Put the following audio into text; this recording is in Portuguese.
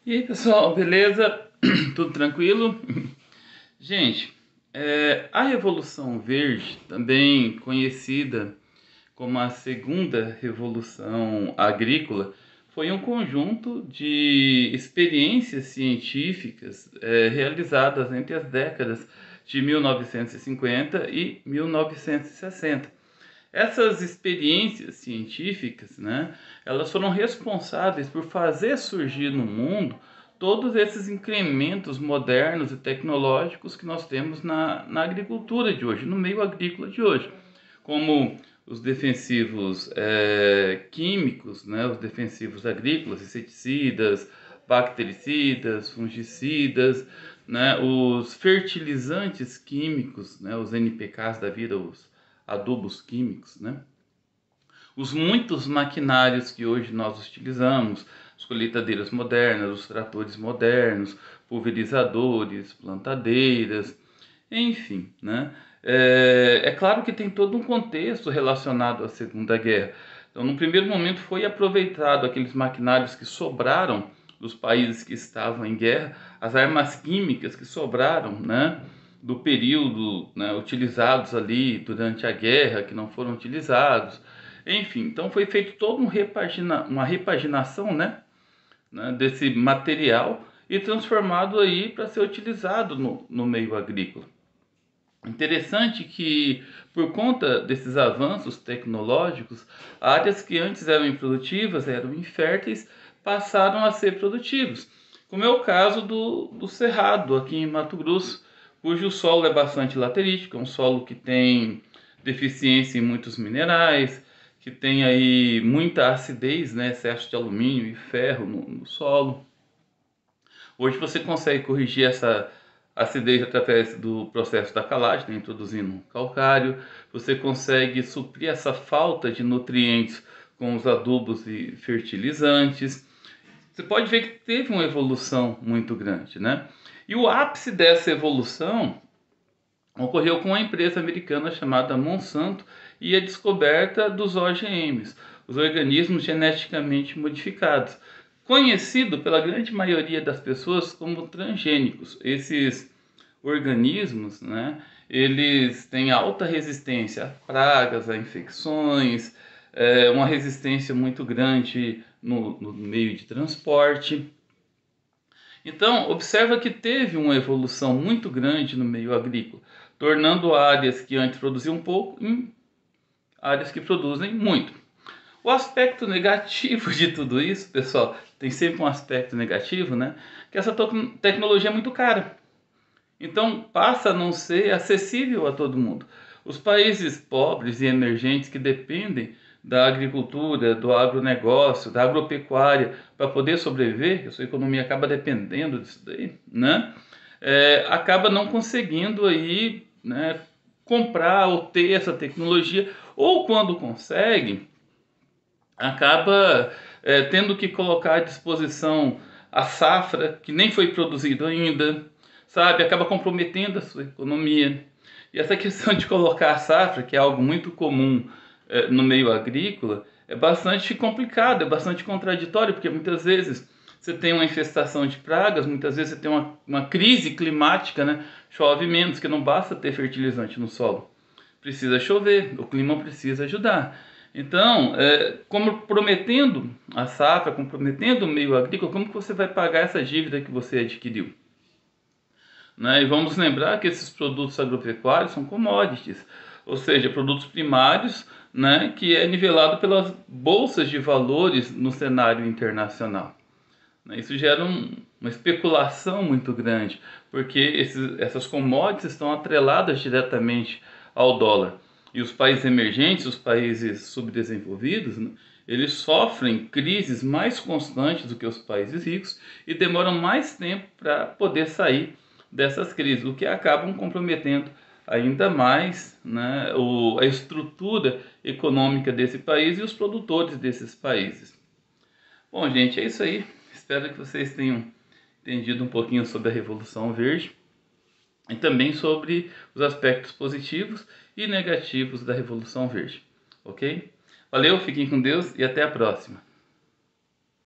E aí, pessoal, beleza? Tudo tranquilo? Gente, a Revolução Verde, também conhecida como a Segunda Revolução Agrícola, foi um conjunto de experiências científicas realizadas entre as décadas de 1950 e 1960. Essas experiências científicas, né, elas foram responsáveis por fazer surgir no mundo todos esses incrementos modernos e tecnológicos que nós temos na agricultura de hoje, no meio agrícola de hoje, como os defensivos químicos, né, os defensivos agrícolas, inseticidas, bactericidas, fungicidas, né, os fertilizantes químicos, né, os NPKs da vida, os adubos químicos, né? Os muitos maquinários que hoje nós utilizamos, as colheitadeiras modernas, os tratores modernos, pulverizadores, plantadeiras, enfim, né? É claro que tem todo um contexto relacionado à Segunda Guerra. Então, no primeiro momento foi aproveitado aqueles maquinários que sobraram dos países que estavam em guerra, as armas químicas que sobraram, né, do período, né, utilizados ali durante a guerra, que não foram utilizados. Enfim, então foi feito toda uma repaginação, né, desse material e transformado aí para ser utilizado no meio agrícola. Interessante que, por conta desses avanços tecnológicos, áreas que antes eram improdutivas, eram inférteis, passaram a ser produtivas. Como é o caso do Cerrado, aqui em Mato Grosso, cujo solo é bastante laterítico, é um solo que tem deficiência em muitos minerais, que tem aí muita acidez, né, excesso de alumínio e ferro no solo. Hoje você consegue corrigir essa acidez através do processo da calagem, né, introduzindo calcário. Você consegue suprir essa falta de nutrientes com os adubos e fertilizantes. Você pode ver que teve uma evolução muito grande, né? E o ápice dessa evolução ocorreu com uma empresa americana chamada Monsanto e a descoberta dos OGMs, os organismos geneticamente modificados, conhecido pela grande maioria das pessoas como transgênicos. Esses organismos, né, eles têm alta resistência a pragas, a infecções, uma resistência muito grande no meio de transporte. Então, observa que teve uma evolução muito grande no meio agrícola, tornando áreas que antes produziam pouco em áreas que produzem muito. O aspecto negativo de tudo isso, pessoal, tem sempre um aspecto negativo, né? Que essa tecnologia é muito cara. Então passa a não ser acessível a todo mundo. Os países pobres e emergentes que dependem da agricultura, do agronegócio, da agropecuária para poder sobreviver, a sua economia acaba dependendo disso daí, né? Acaba não conseguindo aí, né, comprar ou ter essa tecnologia, ou quando consegue, acaba tendo que colocar à disposição a safra que nem foi produzida ainda, sabe? Acaba comprometendo a sua economia. E essa questão de colocar a safra, que é algo muito comum no meio agrícola, é bastante complicado, é bastante contraditório, porque muitas vezes você tem uma infestação de pragas, muitas vezes você tem uma crise climática, né? Chove menos, que não basta ter fertilizante no solo. Precisa chover, o clima precisa ajudar. Então, comprometendo a safra, comprometendo o meio agrícola, como que você vai pagar essa dívida que você adquiriu? Né? E vamos lembrar que esses produtos agropecuários são commodities, ou seja, produtos primários, né, que é nivelado pelas bolsas de valores no cenário internacional. Né? Isso gera uma especulação muito grande, porque essas commodities estão atreladas diretamente ao dólar. E os países emergentes, os países subdesenvolvidos, né, eles sofrem crises mais constantes do que os países ricos e demoram mais tempo para poder sair dessas crises, o que acabam comprometendo ainda mais, né, a estrutura econômica desse país e os produtores desses países. Bom, gente, é isso aí. Espero que vocês tenham entendido um pouquinho sobre a Revolução Verde e também sobre os aspectos positivos e negativos da Revolução Verde, ok? Valeu, fiquem com Deus e até a próxima.